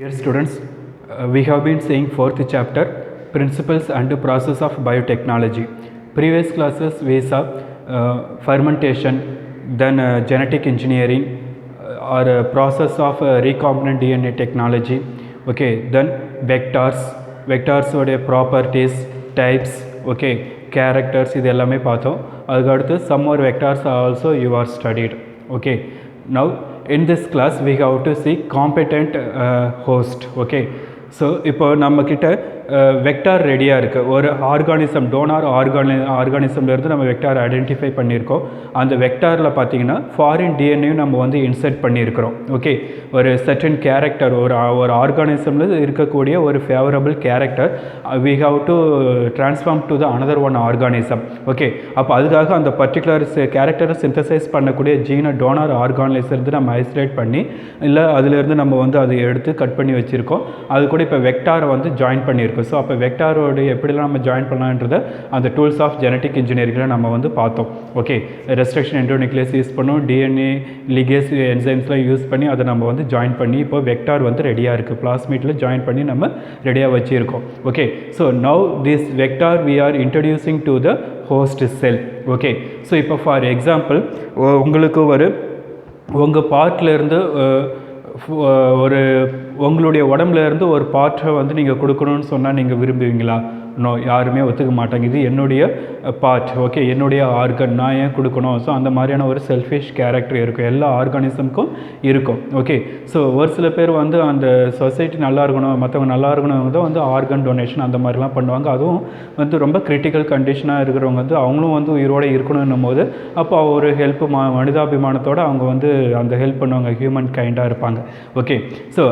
Dear students, we have been saying fourth chapter, Principles and Process of Biotechnology. Previous classes we saw fermentation, then genetic engineering or process of recombinant DNA technology. Okay, then vectors உடைய properties, types, okay, characters இது எல்லாமே பார்த்தோம். அதுக்கு அடுத்து some more vectors also you are studied. Okay, now in this class we have to see competent host. Okay, so இப்போ நம்ம கிட்ட vector ரெடியாக இருக்குது. ஒரு ஆர்கானிசம் டோனார் ஆர்கானிசம்லேருந்து நம்ம வெக்டார் ஐடென்டிஃபை பண்ணியிருக்கோம். அந்த வெக்டாரில் பார்த்தீங்கன்னா ஃபாரின் டிஎன்ஏயும் நம்ம வந்து இன்சர்ட் பண்ணியிருக்கிறோம். ஓகே, ஒரு சர்டன் கேரக்டர் ஒரு ஆர்கானிசமில் இருக்கக்கூடிய ஒரு favourable character we have to transform to the another one organism. Okay, அப்போ அதுக்காக அந்த பர்டிகுலர் கேரக்டரை சிந்தசைஸ் பண்ணக்கூடிய ஜீனை டோனார் ஆர்கானிசம் நம்ம ஐசோலேட் பண்ணி இல்லை அதிலேருந்து நம்ம வந்து அதை எடுத்து கட் பண்ணி வச்சுருக்கோம். அது கூட இப்போ வெக்டாரை வந்து ஜாயின் பண்ணியிருக்கோம். ஸோ அப்போ வெக்டாரோட எப்படிலாம் நம்ம ஜாயின் பண்ணலான்றதை அந்த டூல்ஸ் ஆஃப் ஜெனட்டிக் இன்ஜினியரிங்கில் நம்ம வந்து பார்த்தோம். ஓகே, ரெஸ்ட்ரிக்ஷன் என்டோநியூக்ளியஸ் யூஸ் பண்ணோம், டிஎன்ஏ லிகேஸ் என்சைம்ஸ்லாம் யூஸ் பண்ணி அதை நம்ம வந்து ஜாயின் பண்ணி இப்போ வெக்டார் வந்து ரெடியாக இருக்குது. பிளாஸ்மிட்டில் ஜாயின் பண்ணி நம்ம ரெடியாக வச்சுருக்கோம். Okay, so now this vector we are introducing to the host cell. Okay, so இப்போ ஃபார் எக்ஸாம்பிள் உங்களுக்கு உங்கள் பார்ட்லேருந்து ஒரு உங்களுடைய உடம்புலேருந்து ஒரு பார்ட்டை வந்து நீங்கள் கொடுக்கணும்னு சொன்னால் நீங்கள் விரும்புவீங்களா? நோ, யாருமே ஒத்துக்க மாட்டாங்க. இது என்னுடைய பார்ட், ஓகே, என்னுடைய ஆர்கன், நான் ஏன் கொடுக்கணும்? ஸோ அந்த மாதிரியான ஒரு செல்ஃபிஷ் கேரக்டர் இருக்கும், எல்லா ஆர்கானிசமுக்கும் இருக்கும். ஓகே, ஸோ ஒரு சில பேர் வந்து அந்த சொசைட்டி நல்லா இருக்கணும், மற்றவங்க நல்லா இருக்கணும் தான் வந்து ஆர்கன் டொனேஷன் அந்த மாதிரிலாம் பண்ணுவாங்க. அதுவும் வந்து ரொம்ப கிரிட்டிக்கல் கண்டிஷனாக இருக்கிறவங்க வந்து அவங்களும் வந்து உயிரோடு இருக்கணுன்னும் போது அப்போ ஒரு ஹெல்ப் மனிதாபிமானத்தோடு அவங்க வந்து அந்த ஹெல்ப் பண்ணுவாங்க, ஹியூமன் கைண்டாக இருப்பாங்க. ஓகே, ஸோ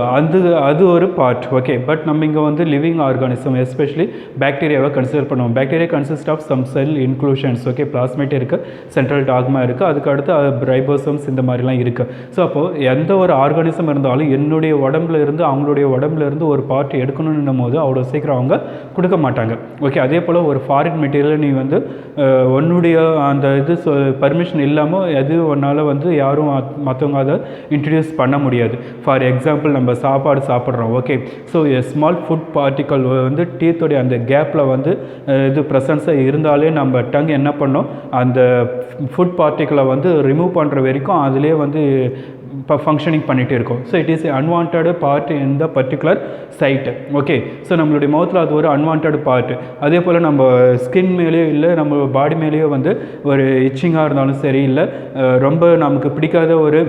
அது ஒரு பார்ட். ஓகே, பட் நம்ம இங்கே வந்து லிவிங் ஆர்கானிசம் எஸ்பெஷலி பாக்டீரியாவை கன்சிடர் பண்ணுவோம். Bacteria consist of some cell inclusions. Okay, plasmid இருக்குது, சென்ட்ரல் டாக்மா இருக்குது, அதுக்கு அடுத்து ரைபோசோம்ஸ் இந்த மாதிரிலாம் இருக்குது. ஸோ அப்போது எந்த ஒரு ஆர்கானிசம் இருந்தாலும் என்னுடைய உடம்புல இருந்து அவங்களுடைய உடம்புல இருந்து ஒரு பார்ட் எடுக்கணுன்னும் போது அவ்வளோ சீக்கிரம் அவங்க கொடுக்க மாட்டாங்க. ஓகே, அதே போல் ஒரு ஃபாரின் மெட்டீரியல் நீ வந்து உன்னுடைய அந்த இது பர்மிஷன் இல்லாமல் எது ஒன்றால் வந்து யாரும் மற்றவங்க அதை இன்ட்ரடியூஸ் பண்ண முடியாது. ஃபார் எக்ஸாம்பிள் நம்ம சாப்பாடு சாப்பிட்றோம். Okay, so small food particle வந்து டீத்தோடைய அந்த கேப்பில் வந்து இது ப்ரெசன்ஸாக இருந்தாலே நம்ம டங் என்ன பண்ணோம், அந்த ஃபுட் பார்ட்டிக்கலை வந்து ரிமூவ் பண்ணுற வரைக்கும் அதிலே வந்து இப்போ ஃபங்க்ஷனிங் பண்ணிகிட்டே இருக்கும். So it is unwanted part in the particular site. Okay, so நம்மளுடைய மவுத்தில் அது ஒரு அன்வான்ட் பார்ட்டு. அதே போல் நம்ம ஸ்கின் மேலேயோ இல்லை நம்ம பாடி மேலேயோ வந்து ஒரு இச்சிங்காக இருந்தாலும் சரி, இல்லை ரொம்ப நமக்கு பிடிக்காத ஒரு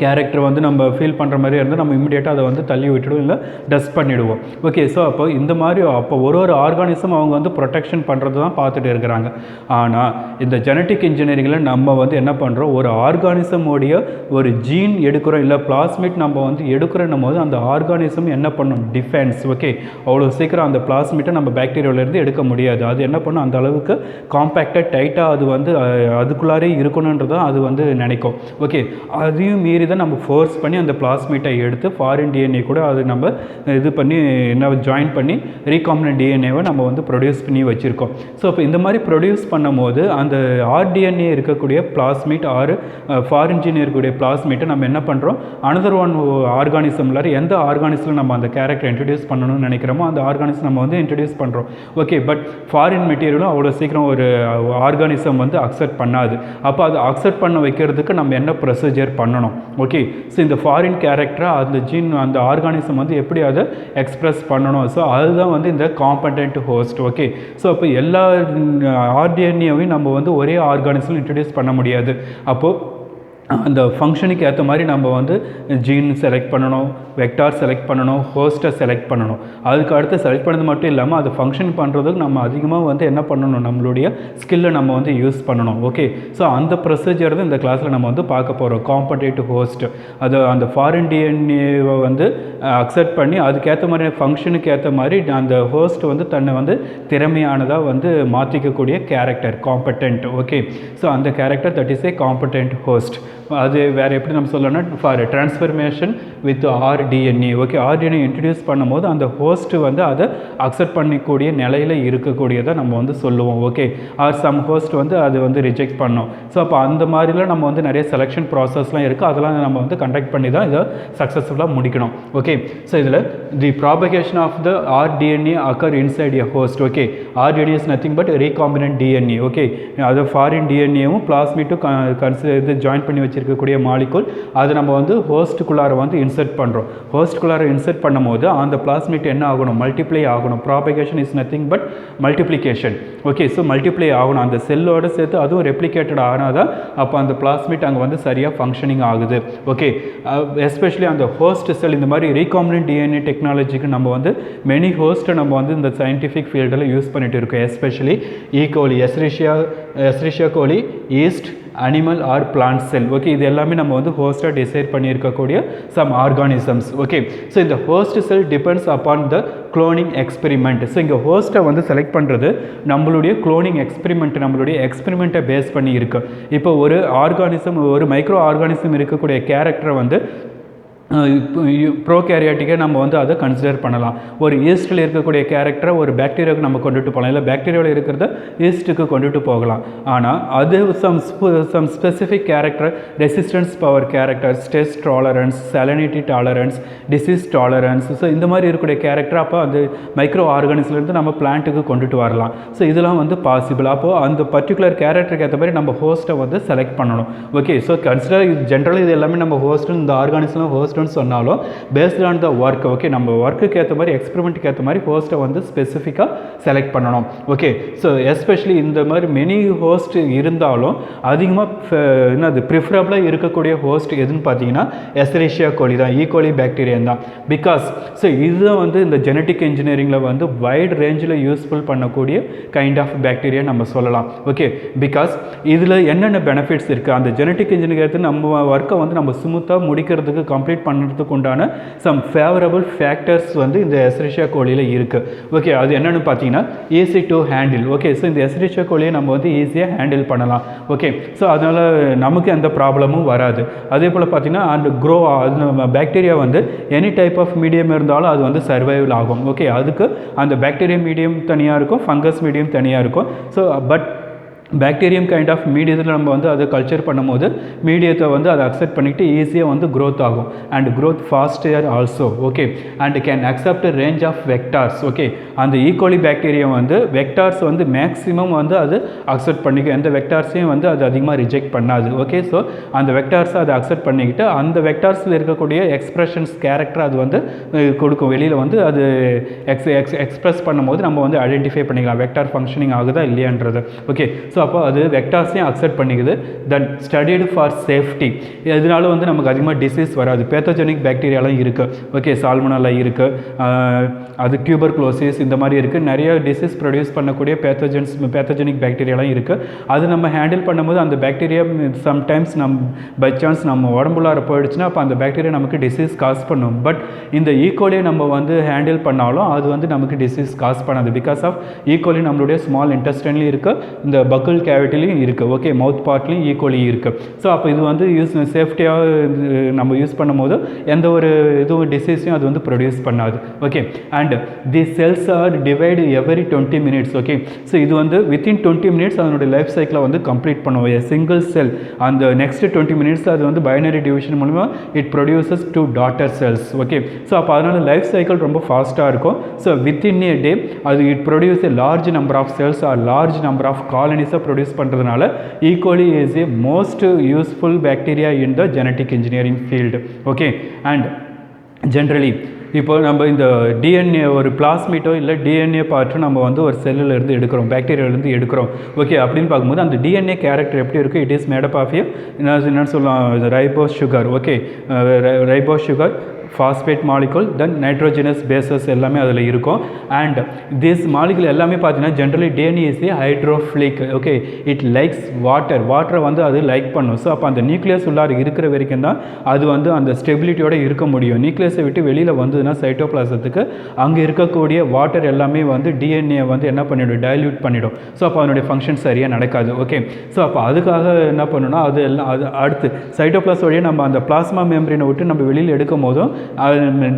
கேரக்டர் வந்து நம்ம ஃபீல் பண்ணுற மாதிரி இருந்தால் நம்ம இம்மிடியேட்டாக அதை வந்து தள்ளி விட்டுடுவோம், இல்லை டஸ்ட் பண்ணிவிடுவோம். ஓகே, ஸோ அப்போ இந்த மாதிரி அப்போ ஒரு ஆர்கானிசம் அவங்க வந்து ப்ரொடெக்ஷன் பண்ணுறது தான் பார்த்துட்டு இருக்கிறாங்க. ஆனால் இந்த ஜெனட்டிக் இன்ஜினியரிங்கில் நம்ம வந்து என்ன பண்ணுறோம், ஒரு ஆர்கானிசமோடைய ஒரு ஜீன் எடுக்கிறோம், இல்லை பிளாஸ்மிட் நம்ம வந்து எடுக்கிறோன்னும் போது அந்த ஆர்கானிசம் என்ன பண்ணும், டிஃபென்ஸ். ஓகே, அவ்வளோ சீக்கிரம் அந்த பிளாஸ்மிட்டை நம்ம பாக்டீரியாவிலேருந்து எடுக்க முடியாது. அது என்ன பண்ணும், அந்த அளவுக்கு காம்பேக்டாக டைட்டாக அது வந்து அதுக்குள்ளாரே இருக்கணுன்றதான் அது வந்து நினைக்கும். ஓகே, அதையும் மீறி தான் நம்ம ஃபோர்ஸ் பண்ணி அந்த பிளாஸ்மிட்டை எடுத்து ஃபாரின் டிஎன்ஏ கூட அது நம்ம இது பண்ணி என்ன ஜாயின் பண்ணி ரீகாம்பினன்ட் டிஎன்ஏவை நம்ம வந்து ப்ரொடியூஸ் பண்ணி வச்சுருக்கோம். ஸோ இப்போ இந்த மாதிரி ப்ரொடியூஸ் பண்ணும் போது அந்த ஆர்டிஎன்ஏ இருக்கக்கூடிய பிளாஸ்மிட் ஆர் ஃபாரின் ஜீன் இருக்கக்கூடிய பிளாஸ்மிட்டை நம்ம என்ன பண்ணுறோம், அனதர் ஒன் ஆர்கானிசமில் எந்த ஆர்கானிசமில் நம்ம அந்த கேரக்டர் இன்ட்ரடியூஸ் பண்ணணும்னு நினைக்கிறோமோ அந்த ஆர்கானிசம் நம்ம வந்து இன்ட்ரடியூஸ் பண்ணுறோம். ஓகே, பட் ஃபாரின் மெட்டீரியலும் அவ்வளோ சீக்கிரம் ஒரு ஆர்கானிசம் வந்து அக்செப்ட் பண்ணாது. அப்போ அதை அக்செப்ட் பண்ண வைக்கிறதுக்கு நம்ம என்ன ப்ரொசீஜர் பண்ணணும்? ஓகே, ஸோ இந்த ஃபாரின் கேரக்டரை அந்த ஜீன் அந்த ஆர்கானிசம் வந்து எப்படி அதை எக்ஸ்ப்ரெஸ் பண்ணணும். ஸோ அதுதான் வந்து இந்த காம்படென்ட் ஹோஸ்ட். ஓகே, ஸோ அப்போ எல்லா ஆர்டிஎன்ஏவையும் நம்ம வந்து ஒரே ஆர்கானிசம் இன்ட்ரடியூஸ் பண்ண முடியாது. அப்போது அந்த ஃபங்க்ஷனுக்கு ஏற்ற மாதிரி நம்ம வந்து ஜீன் செலக்ட் பண்ணணும், வெக்டார் செலக்ட் பண்ணணும், ஹோஸ்ட்டை செலக்ட் பண்ணணும். அதுக்கு அடுத்து செலக்ட் பண்ணது மட்டும் இல்லாமல் அது ஃபங்க்ஷன் பண்ணுறதுக்கு நம்ம அதிகமாக வந்து என்ன பண்ணணும், நம்மளுடைய ஸ்கில்லை நம்ம வந்து யூஸ் பண்ணணும். ஓகே, ஸோ அந்த ப்ரொசீஜர் தான் இந்த கிளாஸில் நம்ம வந்து பார்க்க போகிறோம். காம்படேட்டிவ் ஹோஸ்ட், அது அந்த ஃபாரின் டிஎன்ஏவை வந்து அக்செப்ட் பண்ணி அதுக்கேற்ற மாதிரி ஃபங்க்ஷனுக்கு ஏற்ற மாதிரி அந்த ஹோஸ்ட் வந்து தன்னை வந்து திறமையானதாக வந்து மாற்றிக்கக்கூடிய கேரக்டர் காம்படென்ட். ஓகே, ஸோ அந்த character that is a competent host. அது வேறு எப்படி நம்ம சொல்லணும்னா for transformation with rDNA. Okay, rDNA introduce பண்ணும்போது அந்த ஹோஸ்ட் வந்து அதை அக்செப்ட் பண்ணிக்கூடிய நிலையில் இருக்கக்கூடியதை நம்ம வந்து சொல்லுவோம். ஓகே, ஆர் சம் ஹோஸ்ட் வந்து அது வந்து ரிஜெக்ட் பண்ணோம். ஸோ அப்போ அந்த மாதிரிலாம் நம்ம வந்து நிறைய செலெக்ஷன் ப்ராசஸ்லாம் இருக்குது, அதெல்லாம் நம்ம வந்து கண்டக்ட் பண்ணி தான் இதை சக்ஸஸ்ஃபுல்லாக முடிக்கணும். ஓகே, ஸோ இதில் the propagation of the rDNA occur inside a host. Okay, rDNA is nothing but recombinant DNA. Okay, அது ஃபாரின் டிஎன்ஏவும் பிளாஸ்மிட்டும் இது ஜாயின் பண்ணி வச்சிருக்கக்கூடிய மாலிகுல், அதை நம்ம வந்து ஹோஸ்ட்டுக்குள்ளார வந்து இன்சர்ட் பண்ணுறோம். ஹோஸ்ட்டுக்குள்ளார இன்சர்ட் பண்ணும்போது அந்த பிளாஸ்மிட் என்ன ஆகணும், மல்டிப்ளை ஆகணும். Propagation is nothing but multiplication. Okay, so multiply ஆகணும், அந்த செல்லோட சேர்த்து அதுவும் ரெப்ளிகேட்டட் ஆனால் தான் அப்போ அந்த பிளாஸ்மிட் அங்கே வந்து சரியாக ஃபங்க்ஷனிங் ஆகுது. ஓகே, எஸ்பெஷலி அந்த ஹோஸ்ட் செல் இந்த மாதிரி ரீகாம்பினன்ட் டிஎன்ஏ டெக்னாலஜிக்கு நம்ம வந்து மெனி ஹோஸ்ட்டை நம்ம வந்து இந்த சயின்டிஃபிக் ஃபீல்டில் யூஸ் பண்ணிட்டு இருக்கோம். Especially E coli, Escherichia coli, yeast, animal or plant cell. Okay, இது எல்லாமே நம்ம வந்து ஹோஸ்ட்டாக டிசைட் பண்ணியிருக்கக்கூடிய சம் ஆர்கானிசம்ஸ். ஓகே, ஸோ இந்த host cell depends upon the cloning experiment. So இங்கே ஹோஸ்ட்டை வந்து செலக்ட் பண்ணுறது நம்மளுடைய குளோனிங் எக்ஸ்பெரிமெண்ட், நம்மளுடைய எக்ஸ்பெரிமெண்ட்டை பேஸ் பண்ணி இருக்கு. இப்போ ஒரு ஆர்கானிசம், ஒரு மைக்ரோ ஆர்கானிசம் இருக்கக்கூடிய கேரக்டரை வந்து ப்ரோகேரியாட்டிக்காக நம்ம வந்து அதை கன்சிடர் பண்ணலாம். ஒரு ஈஸ்ட்டில் இருக்கக்கூடிய கேரக்டரை ஒரு பாக்டீரியாவுக்கு நம்ம கொண்டுட்டு போகலாம், இல்லை பாக்டீரியாவில் இருக்கிறத ஈஸ்ட்டுக்கு கொண்டுட்டு போகலாம். ஆனால் அது some specific character, resistance power character, stress tolerance, salinity tolerance, disease tolerance, so இந்த மாதிரி இருக்கக்கூடிய கேரக்டர் அப்போ அந்த மைக்ரோ ஆர்கானிஸ்லேருந்து நம்ம பிளான்ட்டுக்கு கொண்டுட்டு வரலாம். ஸோ இதெல்லாம் வந்து பாசிபிள். அப்போது அந்த பர்டிகுலர் கேரக்டருக்கு ஏற்ற மாதிரி நம்ம ஹோஸ்ட்டை வந்து செலக்ட் பண்ணணும். ஓகே, ஸோ கன்சிடர் ஜென்ரலாக இது எல்லாமே நம்ம ஹோஸ்ட்டு, இந்த ஆர்கானிஸ்லாம் ஹோஸ்ட் சொன்னாலும் based on the work. Okay, நம்ம ஒர்க்குக்கு ஏற்ற மாதிரி, எக்ஸ்பெரிமெண்ட்டுக்கு ஏற்ற மாதிரி ஹோஸ்ட்டை வந்து ஸ்பெசிஃபிக்காக செலக்ட் பண்ணணும். ஓகே, ஸோ எஸ்பெஷலி இந்த மாதிரி மெனி ஹோஸ்ட் இருந்தாலும் அதிகமாக என்னது ப்ரிஃபரபிளாக இருக்கக்கூடிய ஹோஸ்ட் எதுன்னு பார்த்தீங்கன்னா எஸ்ரிஷியா கோலி தான், ஈகோலி பாக்டீரியா தான். பிகாஸ் ஸோ இதுதான் வந்து இந்த ஜெனட்டிக் இன்ஜினியரிங்கில் வந்து வைட் ரேஞ்சில் யூஸ்ஃபுல் பண்ணக்கூடிய கைண்ட் ஆஃப் பாக்டீரியா நம்ம சொல்லலாம். ஓகே, பிகாஸ் இதில் என்னென்ன பெனிஃபிட்ஸ் இருக்குது, அந்த ஜெனட்டிக் இன்ஜினியரிங் நம்ம ஒர்க்கை வந்து நம்ம ஸ்மூத்தாக முடிக்கிறதுக்கு, கம்ப்ளீட் பண்ணுறதுக்கு உண்டான சம் ஃபேவரபிள் ஃபேக்டர்ஸ் வந்து இந்த எஸ்ரிஷியா கோலியில் இருக்குது. ஓகே, அது என்னென்னு பார்த்தீங்கன்னா easy to handle. Okay, so இந்த எஸ்ரிஷியா கோலியை நம்ம வந்து ஈஸியாக ஹேண்டில் பண்ணலாம். ஓகே, ஸோ அதனால் நமக்கு எந்த ப்ராப்ளமும் வராது. அதே போல் பார்த்தீங்கன்னா அந்த பாக்டீரியா வந்து எனி டைப் ஆஃப் மீடியம் இருந்தாலும் அது வந்து சர்வைவல் ஆகும். ஓகே, அதுக்கு அந்த பாக்டீரியா மீடியம் தனியாக இருக்கும், ஃபங்கஸ் மீடியம் தனியாக இருக்கும். So but bacterium kind of மீடியத்தில் நம்ம வந்து அதை கல்ச்சர் பண்ணும்போது மீடியத்தை வந்து அதை அக்செப்ட் பண்ணிவிட்டு ஈஸியாக வந்து க்ரோத் ஆகும் and growth faster also. Okay, and can accept range of vectors. Okay, அந்த ஈகோலி பாக்டீரியா வந்து வெக்டார்ஸ் வந்து மேக்ஸிமம் வந்து அது அக்செப்ட் பண்ணிக்கும், எந்த வெக்டார்ஸையும் வந்து அது அதிகமாக ரிஜெக்ட் பண்ணாது. ஓகே, ஸோ அந்த வெக்டார்ஸை அதை அக்செப்ட் பண்ணிக்கிட்டு அந்த வெக்டார்ஸில் இருக்கக்கூடிய எக்ஸ்பிரஷன்ஸ் கேரக்டர் அது வந்து கொடுக்கும், வெளியில் வந்து அது எக்ஸ்பிரஸ் பண்ணும்போது நம்ம வந்து ஐடென்டிஃபை பண்ணிக்கலாம் வெக்டார் ஃபங்க்ஷனிங் ஆகுதா இல்லையான்றது. ஓகே, ஸோ அப்போ அது வெக்டார்ஸையும் அக்செப்ட் பண்ணிக்குது. தென் ஸ்டடிடு ஃபார் சேஃப்டி, இதனால வந்து நமக்கு அதிகமாக டிசீஸ் வராது. பேத்தோஜெனிக் பாக்டீரியாலாம் இருக்குது. ஓகே, சால்மோனெல்லா இருக்குது, அது டியூபர்குலோசிஸ் இந்த மாதிரி இருக்குது, நிறைய டிசீஸ் ப்ரொடியூஸ் பண்ணக்கூடிய பேத்தோஜெனிக் பாக்டீரியாலாம் இருக்குது. அது நம்ம ஹேண்டில் பண்ணும்போது அந்த பாக்டீரியா சம்டைம்ஸ் பை சான்ஸ் நம்ம உடம்புள்ளார போயிடுச்சுன்னா அப்போ அந்த பாக்டீரியா நமக்கு டிசீஸ் காஸ் பண்ணும். பட் இந்த ஈகோலியை நம்ம வந்து ஹேண்டில் பண்ணாலும் அது வந்து நமக்கு டிசீஸ் காஸ் பண்ணாது. பிகாஸ் ஆஃப் ஈகோலி நம்மளுடைய ஸ்மால் இன்டெஸ்டைன்லையும் இருக்குது, இந்த பக்கல் கேவிட்டிலையும் இருக்குது. ஓகே, மவுத் பார்ட்லையும் ஈக்குவலி இருக்குது. ஸோ அப்போ இது வந்து சேஃப்டியாக நம்ம யூஸ் பண்ணும்போது எந்த ஒரு இதுவும் டிசீஸையும் அது வந்து ப்ரொடியூஸ் பண்ணாது. Okay, and the cells are divide every 20 minutes. Okay, so இது வந்து வித்தின் 20 minutes அதனுடைய லைஃப் சைக்கிளை வந்து கம்ப்ளீட் பண்ணுவோம். சிங்கிள் செல் அந்த நெக்ஸ்ட் 20 minutes அது வந்து பைனரி டிவிஷன் மூலமாக it produces 2 daughter cells. Okay, so அப்போ அதனால் லைஃப் சைக்கிள் ரொம்ப ஃபாஸ்ட்டாக இருக்கும். ஸோ வித்தின் ஏ டே அது it produce a large number of cells or large number of காலனிஸை ப்ரொடியூஸ் பண்ணுறதுனால E coli is a most useful bacteria in the genetic engineering field. Okay, and generally இப்போ நம்ம இந்த DNA ஒரு பிளாஸ்மிட்டோ இல்லை DNA பார்ட்டோ நம்ம வந்து ஒரு செல்லிலேருந்து எடுக்கிறோம், பாக்டீரியாவிலேருந்து எடுக்கிறோம். ஓகே, அப்படின்னு பார்க்கும்போது அந்த டிஎன்ஏ கேரக்டர் எப்படி இருக்குது, இட் இஸ் மேடப் ஆஃப் என்னன்னு சொல்லலாம் ribose sugar. Okay, ribose sugar phosphate molecule, then nitrogenous bases எல்லாமே அதில் இருக்கும். And this molecule எல்லாமே பார்த்தீங்கன்னா generally DNA is a hydrophilic. Okay, it likes water வந்து அது லைக் பண்ணும். ஸோ அப்போ அந்த நியூக்ளியஸ் உள்ளார இருக்கிற வரைக்கும் தான் அது வந்து அந்த ஸ்டெபிலிட்டியோட இருக்க முடியும். நியூக்ளியஸை விட்டு வெளியில் வந்ததுன்னா சைட்டோபிளாசத்துக்கு அங்கே இருக்கக்கூடிய வாட்டர் எல்லாமே வந்து டிஎன்ஏ வந்து என்ன பண்ணிவிடும், டைல்யூட் பண்ணிவிடும். ஸோ அப்போ அதனுடைய ஃபங்க்ஷன் சரியாக நடக்காது. ஓகே, ஸோ அப்போ அதுக்காக என்ன பண்ணணும்னா அது எல்லாம் அது அடுத்து சைட்டோபிளாஸ் வழியாக நம்ம அந்த பிளாஸ்மா மெம்பரினை விட்டு நம்ம வெளியில் எடுக்கும் போதும்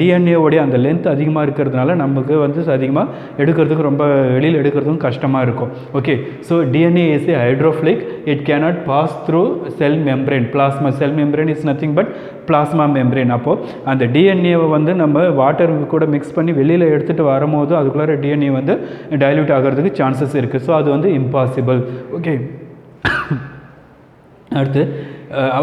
டிஎன்ஏவோடைய அந்த லென்த் அதிகமாக இருக்கிறதுனால நமக்கு வந்து அதிகமாக எடுக்கிறதுக்கு ரொம்ப வெளியில் எடுக்கிறதுக்கும் கஷ்டமாக இருக்கும். Okay, so DNA is a hydrophilic, it cannot pass through cell membrane. Plasma cell membrane is nothing but plasma membrane. அப்போது அந்த டிஎன்ஏவை வந்து நம்ம வாட்டர் கூட மிக்ஸ் பண்ணி வெளியில் எடுத்துகிட்டு வரும்போது அதுக்குள்ளார டிஎன்ஏ வந்து டைல்யூட் ஆகிறதுக்கு சான்சஸ் இருக்குது. ஸோ அது வந்து இம்பாசிபிள். ஓகே, அடுத்து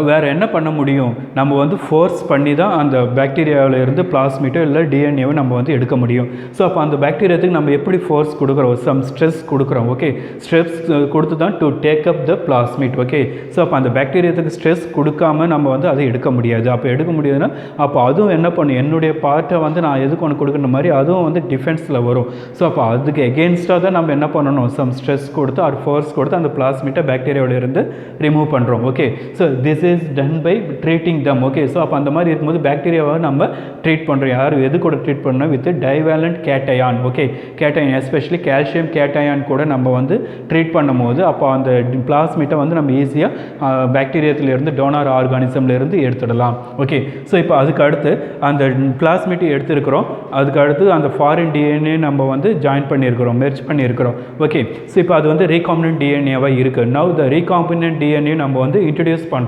வேறு என்ன பண்ண முடியும், நம்ம வந்து ஃபோர்ஸ் பண்ணி தான் அந்த பாக்டீரியாவிலேருந்து பிளாஸ்மிட்டோ இல்லை டிஎன்ஏவை நம்ம வந்து எடுக்க முடியும். ஸோ அப்போ அந்த பாக்டீரியாத்துக்கு நம்ம எப்படி ஃபோர்ஸ் கொடுக்குறோம், சம் ஸ்ட்ரெஸ் கொடுக்குறோம். ஓகே, ஸ்ட்ரெஸ் கொடுத்து தான் to take up the plasmid. Okay, so அப்போ அந்த பாக்டீரியாத்துக்கு ஸ்ட்ரெஸ் கொடுக்காம நம்ம வந்து அதை எடுக்க முடியாது. அப்போ எடுக்க முடியாதுன்னா அப்போ அதுவும் என்ன பண்ணும், என்னுடைய பார்ட்டை வந்து நான் எதுக்கு ஒன்று கொடுக்குற மாதிரி அதுவும் வந்து டிஃபென்ஸில் வரும். ஸோ அப்போ அதுக்கு எகெயின்ஸ்டாக தான் நம்ம என்ன பண்ணணும், சம் ஸ்ட்ரெஸ் கொடுத்து ஆர் ஃபோர்ஸ் கொடுத்து அந்த பிளாஸ்மிட்டை பாக்டீரியாவிலேருந்து ரிமூவ் பண்ணுறோம். Okay, so this is done by treating them. Okay, so அப்போ அந்த மாதிரி இருக்கும்போது பாக்டீரியாவை நம்ம ட்ரீட் பண்ணுறோம். யார் எது கூட ட்ரீட் பண்ணோம், with divalent cation. Okay, cation especially calcium cation கூட நம்ம வந்து ட்ரீட் பண்ணும்போது அப்போ அந்த பிளாஸ்மிட்டை வந்து நம்ம ஈஸியாக பாக்டீரியாத்திலேருந்து டோனார் ஆர்கானிசம்லேருந்து எடுத்துடலாம். ஓகே, ஸோ இப்போ அதுக்கு அடுத்து அந்த பிளாஸ்மிட்டை எடுத்துருக்கிறோம், அதுக்கு அடுத்து அந்த ஃபாரின் டிஎன்ஏ நம்ம வந்து ஜாயின் பண்ணியிருக்கிறோம், மெர்ஜ் பண்ணியிருக்கிறோம். ஓகே, ஸோ இப்போ அது வந்து ரீகாம்பினன்ட் டிஎன்ஏவாக இருக்குது. நவ் த ரீகாம்பினன்ட் டிஎன்ஏ நம்ம வந்து இன்ட்ரடியூஸ் பண்ணுறோம்,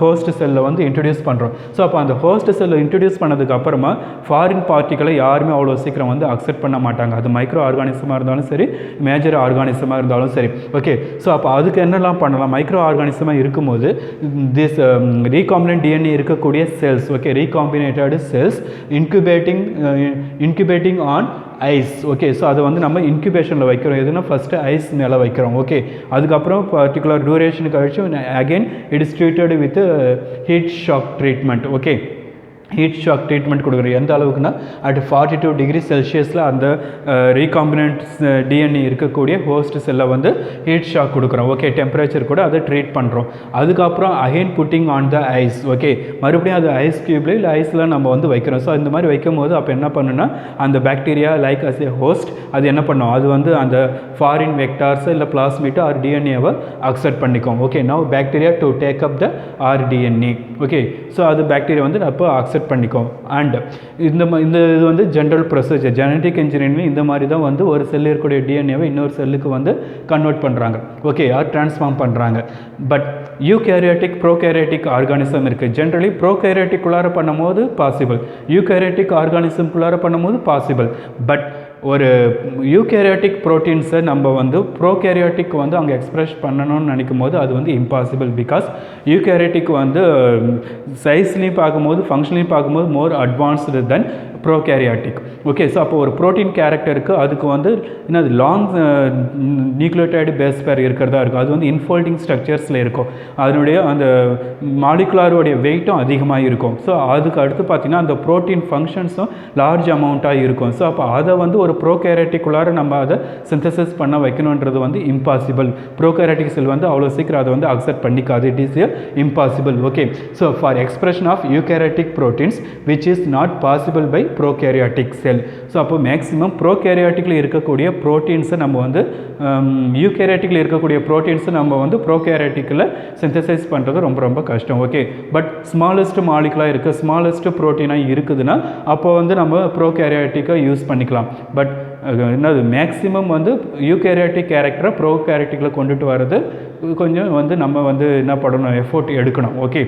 ஹோஸ்ட் செல்லில் வந்து இன்ட்ரடியூஸ் பண்ணுறோம். ஸோ அப்போ அந்த ஹோஸ்ட் செல்லை இன்ட்ரடியூஸ் பண்ணதுக்கு அப்புறமா ஃபாரின் பார்ட்டிகளை யாருமே அவ்வளோ சீக்கிரம் வந்து அக்செப்ட் பண்ண மாட்டாங்க. அது மைக்ரோ ஆர்கானிசமாக இருந்தாலும் சரி, மேஜர் ஆர்கானிசமாக இருந்தாலும் சரி. ஓகே, ஸோ அப்போ அதுக்கு என்னெல்லாம் பண்ணலாம், மைக்ரோ ஆர்கானிசமாக இருக்கும்போது திஸ் ரீகாம்பினன்ட் டிஎன்ஏ இருக்கக்கூடிய cells, okay, recombinated cells incubating on ice. Okay, so அதை வந்து நம்ம இன்குபேஷனில் வைக்கிறோம். எதுனா ஃபஸ்ட்டு ஐஸ் மேலே வைக்கிறோம். ஓகே, அதுக்கப்புறம் பர்டிகுலர் டியூரேஷனுக்கு கழிச்சு again it is treated with heat shock treatment. Okay, heat shock treatment கொடுக்குறோம். எந்த அளவுக்குன்னா அட் 42 டிகிரி செல்சியஸில் அந்த ரீகாம்பினன்ட் டிஎன்ஏ இருக்கக்கூடிய ஹோஸ்ட் செல்லை வந்து ஹீட் ஷாக் கொடுக்குறோம். ஓகே, டெம்பரேச்சர் கூட அதை ட்ரீட் பண்ணுறோம். அதுக்கப்புறம் again putting on the ice. Okay, மறுபடியும் அது ஐஸ் க்யூப்ல இல்லை ஐஸில் நம்ம வந்து வைக்கிறோம். ஸோ இந்த மாதிரி வைக்கும் போது அப்போ என்ன பண்ணுன்னா அந்த bacteria like as a host அது என்ன பண்ணும், அது வந்து அந்த ஃபாரின் வெக்டார்ஸ் இல்லை பிளாஸ்மிட்டோ ஆர் டிஎன்ஏவை அக்செப்ட் பண்ணிக்கும். Okay, now bacteria to take up the R DNA. Okay, so அது பாக்டீரியா வந்து அப்போ அக்செப்ட் பண்ணிக்கும். அண்ட் இந்த இது வந்து ஜென்ரல் ப்ரொசீஜர். ஜெனடிக் இன்ஜினியரிங் இந்த மாதிரி தான் வந்து ஒரு செல் இருக்கக்கூடிய டிஎன்ஏவை இன்னொரு செல்லுக்கு வந்து கன்வெர்ட் பண்ணுறாங்க. ஓகே, ஆர் டிரான்ஸ்ஃபார்ம் பண்ணுறாங்க. பட் யூகேரியாட்டிக் ப்ரோகேரியாட்டிக் ஆர்கானிசம் இருக்குது. ஜென்ரலி ப்ரோகேரியாட்டிக்குள்ளார பண்ணும்போது பாசிபிள், யூகேரியாட்டிக் ஆர்கானிசம்குள்ளார பண்ணும்போது பாசிபிள். பட் ஒரு யூகேரியாட்டிக் ப்ரோட்டீன்ஸை நம்ம வந்து ப்ரோகேரியாட்டிக் வந்து அங்கே எக்ஸ்பிரஸ் பண்ணணும்னு நினைக்கும் போது அது வந்து இம்பாசிபிள். பிகாஸ் யூகேரியாட்டிக் வந்து சைஸ்லையும் பார்க்கும்போது ஃபங்க்ஷன்லையும் பார்க்கும்போது மோர் அட்வான்ஸ்டு தென் ப்ரோகேரியாட்டிக். ஓகே, ஸோ அப்போ ஒரு ப்ரோட்டீன் கேரக்டருக்கு அதுக்கு வந்து என்னது லாங் நியூக்ளியோடைடு பேஸ் பேர் இருக்கிறதா இருக்கும். அது வந்து இன்ஃபோல்டிங் ஸ்ட்ரக்சர்ஸில் இருக்கும். அதனுடைய அந்த மாலிகுலாரோடைய வெயிட்டும் அதிகமாக இருக்கும். ஸோ அதுக்கு அடுத்து பார்த்திங்கன்னா அந்த ப்ரோட்டீன் ஃபங்க்ஷன்ஸும் லார்ஜ் அமௌண்ட்டாக இருக்கும். ஸோ அப்போ அதை வந்து ஒரு ப்ரோகேரியாட்டிக்குள்ளார நம்ம அதை சிந்தசிஸ் பண்ண வைக்கணுன்றது வந்து இம்பாசிபிள். ப்ரோகேரியாட்டிக் செல் வந்து அவ்வளோ சீக்கிரம் அதை வந்து அக்செப்ட் பண்ணிக்காது. It is impossible. Okay, so for expression of eukaryotic proteins which is not possible by prokaryotic cell. So அப்போ மேக்ஸிமம் ப்ரோகேரியாட்டிக்கில் இருக்கக்கூடிய ப்ரோட்டீன்ஸை நம்ம வந்து யூகேரியாட்டிக்கில் இருக்கக்கூடிய ப்ரோட்டீன்ஸை நம்ம வந்து ப்ரோகேரியாட்டிக்கில் சிந்தசைஸ் பண்ணுறது ரொம்ப ரொம்ப கஷ்டம். ஓகே, பட் ஸ்மாலஸ்ட் மாலிகுலாக இருக்குது, ஸ்மாலஸ்ட் ப்ரோட்டீனாக இருக்குதுன்னா அப்போ வந்து நம்ம ப்ரோகேரியாட்டிக்கை யூஸ் பண்ணிக்கலாம். பட் என்னது மேக்ஸிமம் வந்து யூகேரியாட்டிக் கேரக்டரை ப்ரோகேரியாட்டிக்கில் கொண்டுட்டு வர்றது கொஞ்சம் வந்து நம்ம வந்து என்ன பண்ணணும், எஃபோர்ட் எடுக்கணும். ஓகே,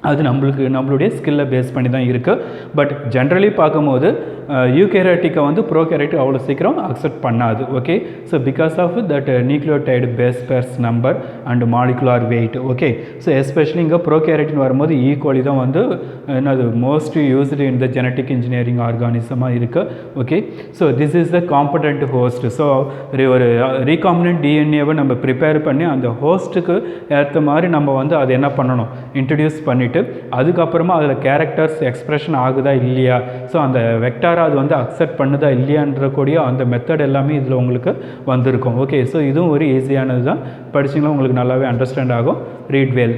அது நம்மளுடைய ஸ்கில்லை பேஸ் பண்ணி தான் இருக்குது. பட் ஜென்ரலி பார்க்கும்போது யூகேரியாட்டிக்கை வந்து ப்ரோகேரியாட்டிக் அவ்வளோ சீக்கிரம் அக்செப்ட் பண்ணாது. Okay, so because of that nucleotide base pairs number and molecular weight. Okay, so especially இங்கே ப்ரோகேரியாட்டின் வரும்போது ஈக்குவலி தான் வந்து என்னது most used in the genetic engineering ஆர்கானிசமாக இருக்குது. Okay, so this is the competent host. So ஒரு ரீகாம்பினன்ட் டிஎன்ஏவை நம்ம ப்ரிப்பேர் பண்ணி அந்த ஹோஸ்ட்டுக்கு ஏற்ற மாதிரி நம்ம வந்து அதை என்ன பண்ணணும், இன்ட்ரடியூஸ் பண்ணிவிட்டு அதுக்கப்புறமா அதில் கேரக்டர்ஸ் எக்ஸ்ப்ரெஷன் ஆகுதா இல்லையா, ஸோ அந்த வெக்டாரை அது வந்து அக்செப்ட் பண்ணுதா இல்லையான்ற கூடிய அந்த மெத்தட் எல்லாமே இதில் உங்களுக்கு வந்திருக்கும். ஓகே, ஸோ இதுவும் ஒரு ஈஸியானது தான், படிச்சிங்கன்னா உங்களுக்கு நல்லாவே அண்டர்ஸ்டாண்ட் ஆகும். Read well.